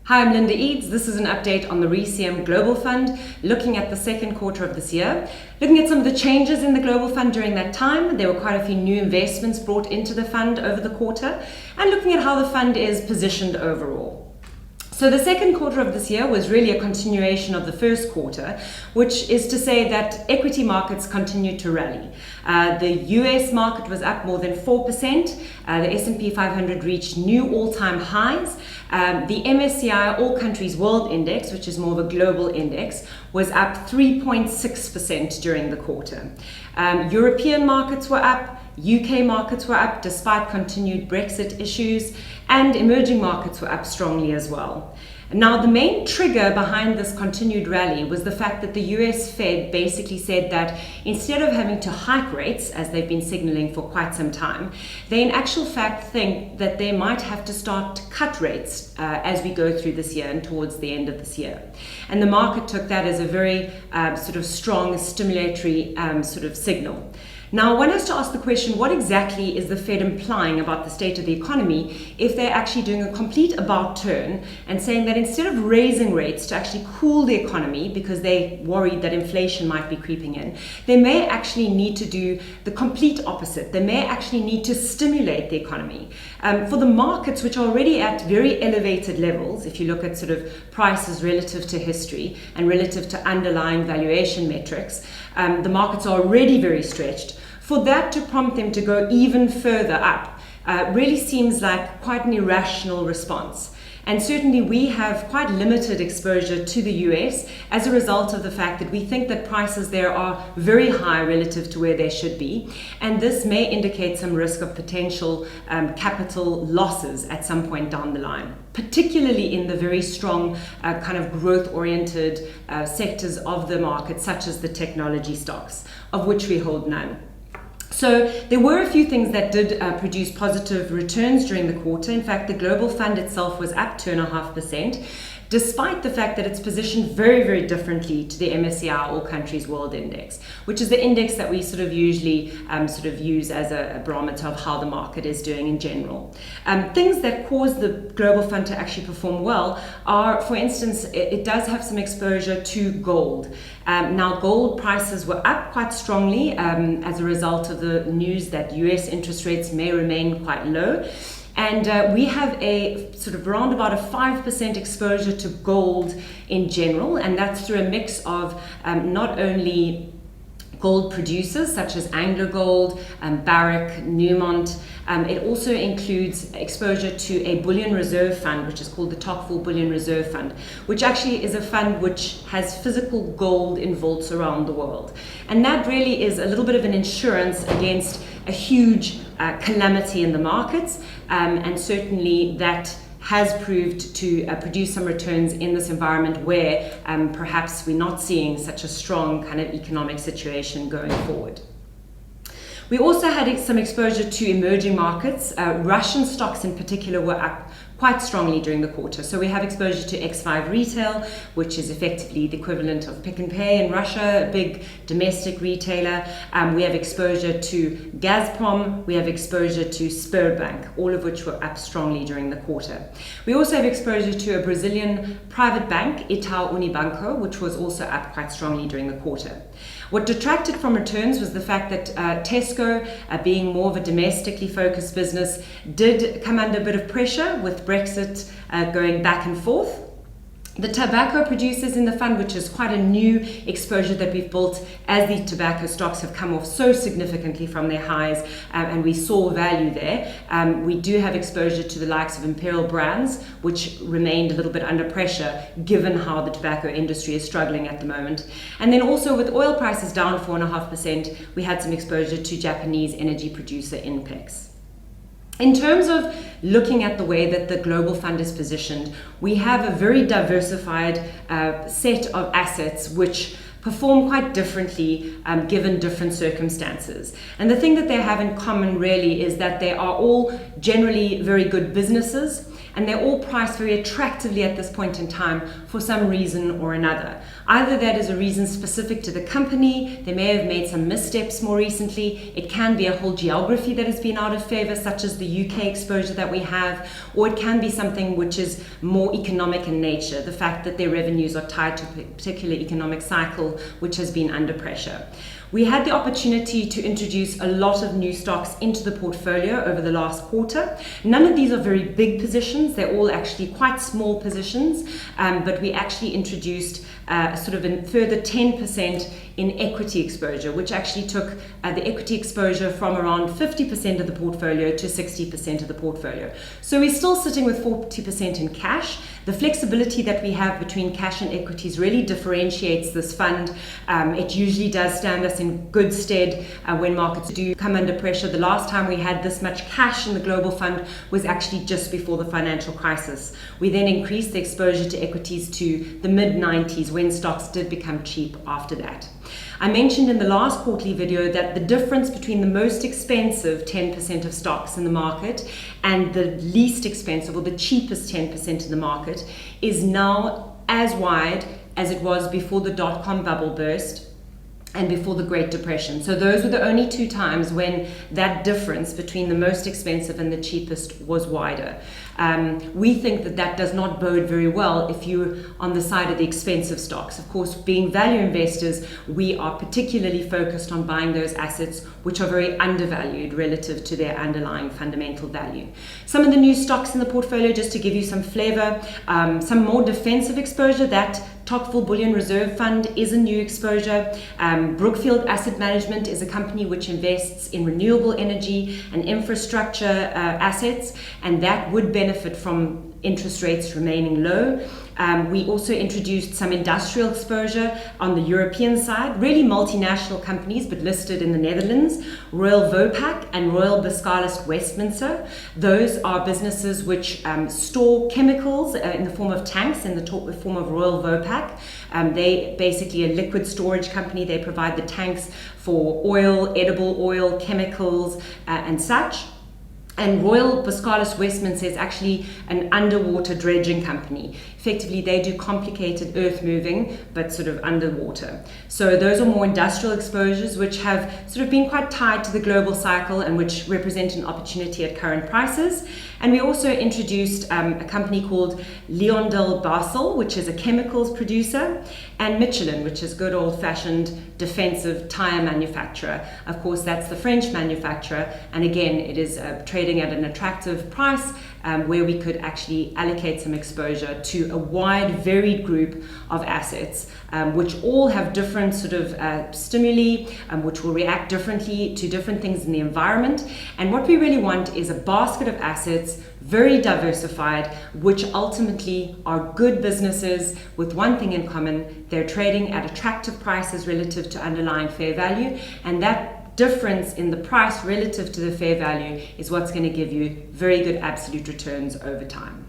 Hi, I'm Linda Eedes. This is an update on the RECM Global Fund, looking at the second quarter of this year. Looking at some of the changes in the Global Fund during that time, there were quite a few new investments brought into the fund over the quarter, and looking at how the fund is positioned overall. So the second quarter of this year was really a continuation of the first quarter, which is to say that equity markets continued to rally. The US market was up more than 4%. The S&P 500 reached new all-time highs. The MSCI All Countries World Index, which is more of a global index, was up 3.6% during the quarter. European markets were up. UK markets were up despite continued Brexit issues, and emerging markets were up strongly as well. Now, the main trigger behind this continued rally was the fact that the US Fed basically said that instead of having to hike rates, as they've been signaling for quite some time, they in actual fact think that they might have to start to cut rates as we go through this year and towards the end of this year. And the market took that as a very sort of strong stimulatory sort of signal. Now, one has to ask the question, what exactly is the Fed implying about the state of the economy if they're actually doing a complete about turn and saying that instead of raising rates to actually cool the economy because they're worried that inflation might be creeping in, they may actually need to do the complete opposite. They may actually need to stimulate the economy. For the markets, which are already at very elevated levels, if you look at sort of prices relative to history and relative to underlying valuation metrics, the markets are already very stretched. For that to prompt them to go even further up really seems like quite an irrational response. And certainly we have quite limited exposure to the US as a result of the fact that we think that prices there are very high relative to where they should be. And this may indicate some risk of potential capital losses at some point down the line, particularly in the very strong kind of growth-oriented sectors of the market, such as the technology stocks, of which we hold none. So there were a few things that did produce positive returns during the quarter. In fact, the global fund itself was up 2.5%, despite the fact that it's positioned very, very differently to the MSCI All Countries World Index, which is the index that we sort of usually sort of use as a barometer of how the market is doing in general. Things that cause the global fund to actually perform well are, for instance, it does have some exposure to gold. Now, gold prices were up quite strongly as a result of the news that US interest rates may remain quite low. And we have a sort of around about a 5% exposure to gold in general, and that's through a mix of not only gold producers such as AngloGold, Barrick, Newmont. It also includes exposure to a bullion reserve fund, which is called the Top 4 Bullion Reserve Fund, which actually is a fund which has physical gold in vaults around the world. And that really is a little bit of an insurance against a huge calamity in the markets, and certainly that has proved to produce some returns in this environment where perhaps we're not seeing such a strong kind of economic situation going forward. We also had some exposure to emerging markets. Russian stocks in particular were up quite strongly during the quarter. So we have exposure to X5 Retail, which is effectively the equivalent of Pick n Pay in Russia, a big domestic retailer. We have exposure to Gazprom. We have exposure to Sberbank, all of which were up strongly during the quarter. We also have exposure to a Brazilian private bank, Itaú Unibanco, which was also up quite strongly during the quarter. What detracted from returns was the fact that Tesco, being more of a domestically focused business, did come under a bit of pressure with Brexit going back and forth. The tobacco producers in the fund, which is quite a new exposure that we've built as the tobacco stocks have come off so significantly from their highs, and we saw value there. We do have exposure to the likes of Imperial Brands, which remained a little bit under pressure given how the tobacco industry is struggling at the moment. And then also with oil prices down 4.5%, we had some exposure to Japanese energy producer Inpex. In terms of looking at the way that the global fund is positioned, we have a very diversified set of assets which perform quite differently given different circumstances. And the thing that they have in common really is that they are all generally very good businesses, and they're all priced very attractively at this point in time for some reason or another. Either that is a reason specific to the company, they may have made some missteps more recently, it can be a whole geography that has been out of favor, such as the UK exposure that we have, or it can be something which is more economic in nature, the fact that their revenues are tied to a particular economic cycle which has been under pressure. We had the opportunity to introduce a lot of new stocks into the portfolio over the last quarter. None of these are very big positions, they're all actually quite small positions, but we actually introduced sort of a further 10% in equity exposure, which actually took the equity exposure from around 50% of the portfolio to 60% of the portfolio. So we're still sitting with 40% in cash. The flexibility that we have between cash and equities really differentiates this fund. It usually does stand us in good stead when markets do come under pressure. The last time we had this much cash in the global fund was actually just before the financial crisis. We then increased the exposure to equities to the mid-90s when stocks did become cheap after that. I mentioned in the last quarterly video that the difference between the most expensive 10% of stocks in the market and the least expensive or the cheapest 10% in the market is now as wide as it was before the dot-com bubble burst and before the Great Depression. So those were the only two times when that difference between the most expensive and the cheapest was wider. We think that that does not bode very well if you're on the side of the expensive stocks. Of course, being value investors, we are particularly focused on buying those assets which are very undervalued relative to their underlying fundamental value. Some of the new stocks in the portfolio, just to give you some flavor, some more defensive exposure. That Tocqueville Bullion Reserve Fund is a new exposure. Brookfield Asset Management is a company which invests in renewable energy and infrastructure assets, and that would benefit from interest rates remaining low. We also introduced some industrial exposure on the European side, really multinational companies but listed in the Netherlands, Royal Vopak and Royal Boskalis Westminster. Those are businesses which store chemicals in the form of tanks in the form of Royal Vopak. They basically a liquid storage company. They provide the tanks for oil, edible oil, chemicals and such. And Royal Boskalis Westminster is actually an underwater dredging company. Effectively, they do complicated earth moving, but sort of underwater. So those are more industrial exposures, which have sort of been quite tied to the global cycle and which represent an opportunity at current prices. And we also introduced a company called LyondellBasell, which is a chemicals producer, and Michelin, which is good old-fashioned defensive tire manufacturer. Of course, that's the French manufacturer, and again, it is trading at an attractive price where we could actually allocate some exposure to a wide, varied group of assets, which all have different sort of stimuli, which will react differently to different things in the environment. And what we really want is a basket of assets, very diversified, which ultimately are good businesses with one thing in common: they're trading at attractive prices relative to underlying fair value, and that difference in the price relative to the fair value is what's going to give you very good absolute returns over time.